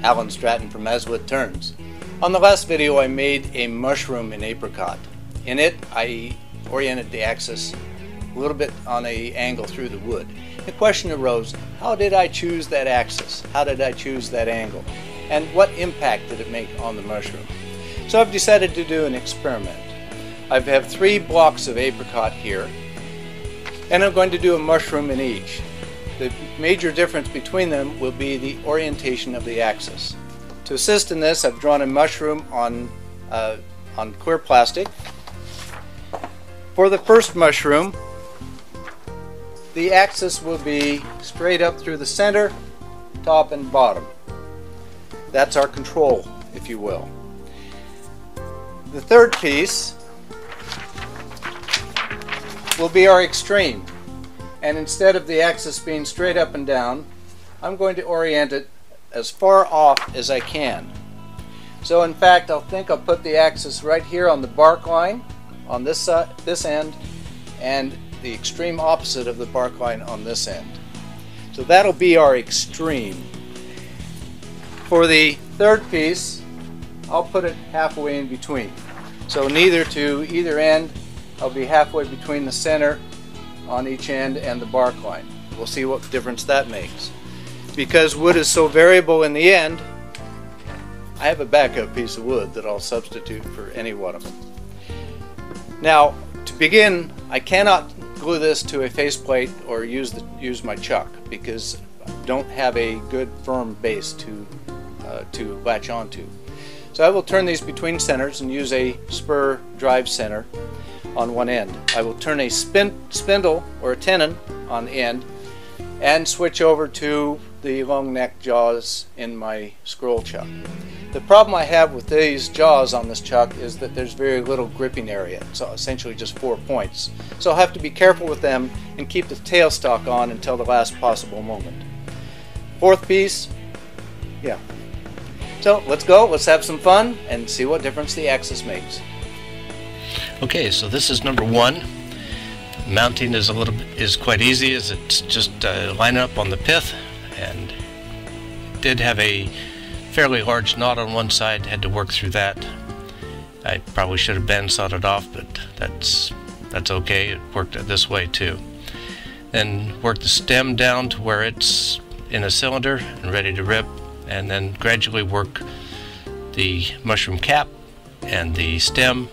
Alan Stratton from Woodturning. On the last video I made a mushroom in apricot. In it I oriented the axis a little bit on an angle through the wood. The question arose, how did I choose that axis? How did I choose that angle? And what impact did it make on the mushroom? So I've decided to do an experiment. I have 3 blocks of apricot here, and I'm going to do a mushroom in each. The major difference between them will be the orientation of the axis. To assist in this, I've drawn a mushroom on clear plastic. For the first mushroom, the axis will be straight up through the center, top and bottom. That's our control, if you will. The third piece will be our extreme, and instead of the axis being straight up and down, I'm going to orient it as far off as I can. So in fact, I'll put the axis right here on the bark line on this end, and the extreme opposite of the bark line on this end. So that'll be our extreme. For the third piece, I'll put it halfway in between. So to either end, I'll be halfway between the center on each end and the bark line. We'll see what difference that makes. Because wood is so variable in the end, I have a backup piece of wood that I'll substitute for any one of them. Now, to begin, I cannot glue this to a faceplate or use my chuck because I don't have a good firm base to latch onto. So I will turn these between centers and use a spur drive center on one end. I will turn a spindle or a tenon on the end and switch over to the long neck jaws in my scroll chuck. The problem I have with these jaws on this chuck is that there's very little gripping area. So essentially just 4 points. So I'll have to be careful with them and keep the tailstock on until the last possible moment. Fourth piece, yeah. So let's go, let's have some fun and see what difference the axis makes. Okay, so this is number 1. Mounting is quite easy, as it's just line up on the pith, and did have a fairly large knot on one side, had to work through that. I probably should have bandsawed it off, but that's okay. It worked this way too. Then work the stem down to where it's in a cylinder and ready to rip, and then gradually work the mushroom cap and the stem.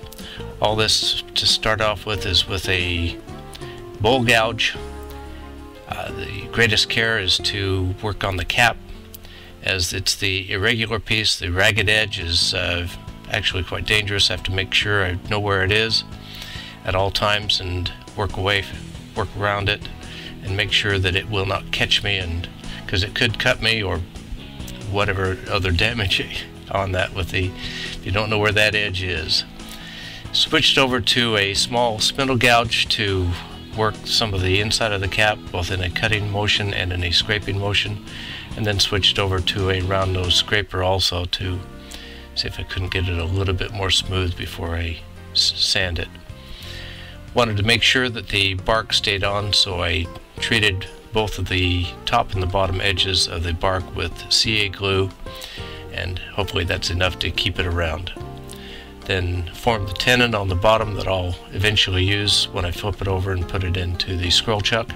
All this to start off with is with a bowl gouge. The greatest care is to work on the cap, as it's the irregular piece. The ragged edge is actually quite dangerous. I have to make sure I know where it is at all times and work around it and make sure that it will not catch me, and because it could cut me or whatever other damage on that if you don't know where that edge is. Switched over to a small spindle gouge to work some of the inside of the cap, both in a cutting motion and in a scraping motion, and then switched over to a round nose scraper also to see if I couldn't get it a little bit more smooth before I sand it. Wanted to make sure that the bark stayed on, so I treated both of the top and the bottom edges of the bark with CA glue, and hopefully that's enough to keep it around. Then form the tenon on the bottom that I'll eventually use when I flip it over and put it into the scroll chuck,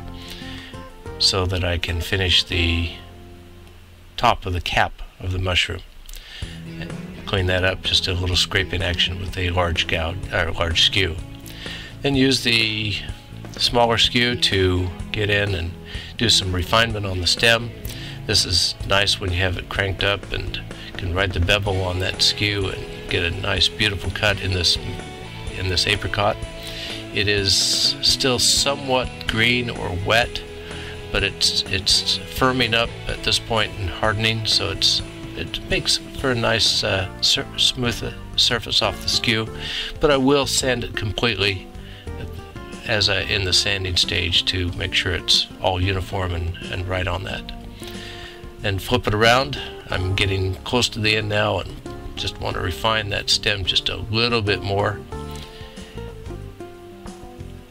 so that I can finish the top of the cap of the mushroom. And clean that up, just a little scraping action with a large skew. Then use the smaller skew to get in and do some refinement on the stem. This is nice when you have it cranked up and can ride the bevel on that skew and get a nice beautiful cut in this apricot. It is still somewhat green or wet, but it's firming up at this point and hardening, so it makes for a nice smooth surface off the skew. But I will sand it completely in the sanding stage to make sure it's all uniform and right on that. Then flip it around. I'm getting close to the end now and just want to refine that stem just a little bit more.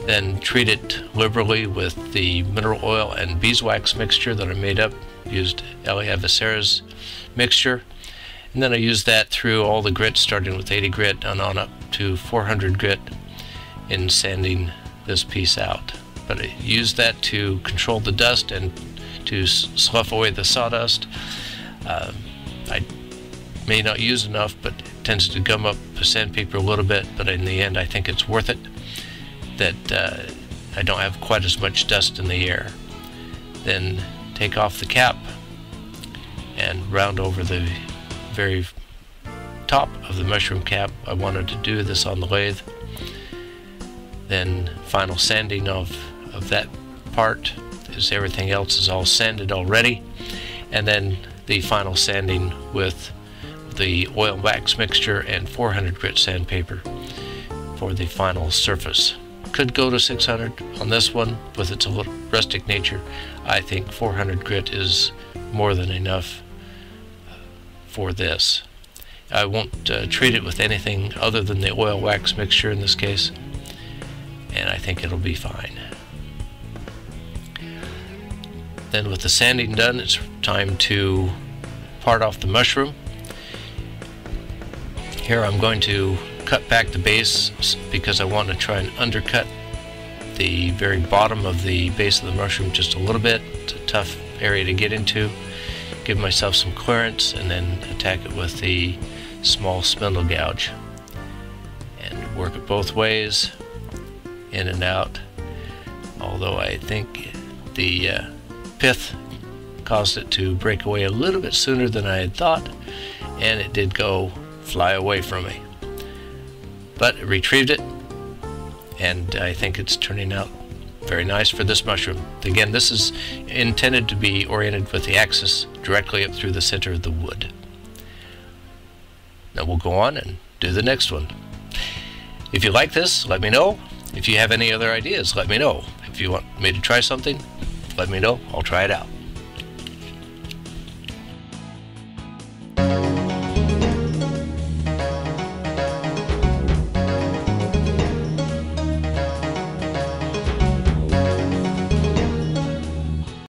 Then treat it liberally with the mineral oil and beeswax mixture that I made up. Used Eli Avisera's mixture. And then I use that through all the grits, starting with 80 grit and on up to 400 grit in sanding this piece out. But I use that to control the dust and to slough away the sawdust. I may not use enough, but it tends to gum up the sandpaper a little bit, but in the end I think it's worth it, that I don't have quite as much dust in the air. Then take off the cap and round over the very top of the mushroom cap. I wanted to do this on the lathe. Then final sanding of that part, as everything else is all sanded already, and then the final sanding with the oil wax mixture and 400 grit sandpaper for the final surface. Could go to 600 on this one with its a little rustic nature. I think 400 grit is more than enough for this. I won't treat it with anything other than the oil wax mixture in this case, and I think it'll be fine. Then with the sanding done, it's time to part off the mushroom. Here I'm going to cut back the base because I want to try and undercut the very bottom of the base of the mushroom just a little bit. It's a tough area to get into. Give myself some clearance and then attack it with the small spindle gouge. And work it both ways, in and out. Although I think the pith caused it to break away a little bit sooner than I had thought, and it did go fly away from me. But I retrieved it, and I think it's turning out very nice for this mushroom. Again, this is intended to be oriented with the axis directly up through the center of the wood. Now we'll go on and do the next one. If you like this, let me know. If you have any other ideas, let me know. If you want me to try something, let me know. I'll try it out.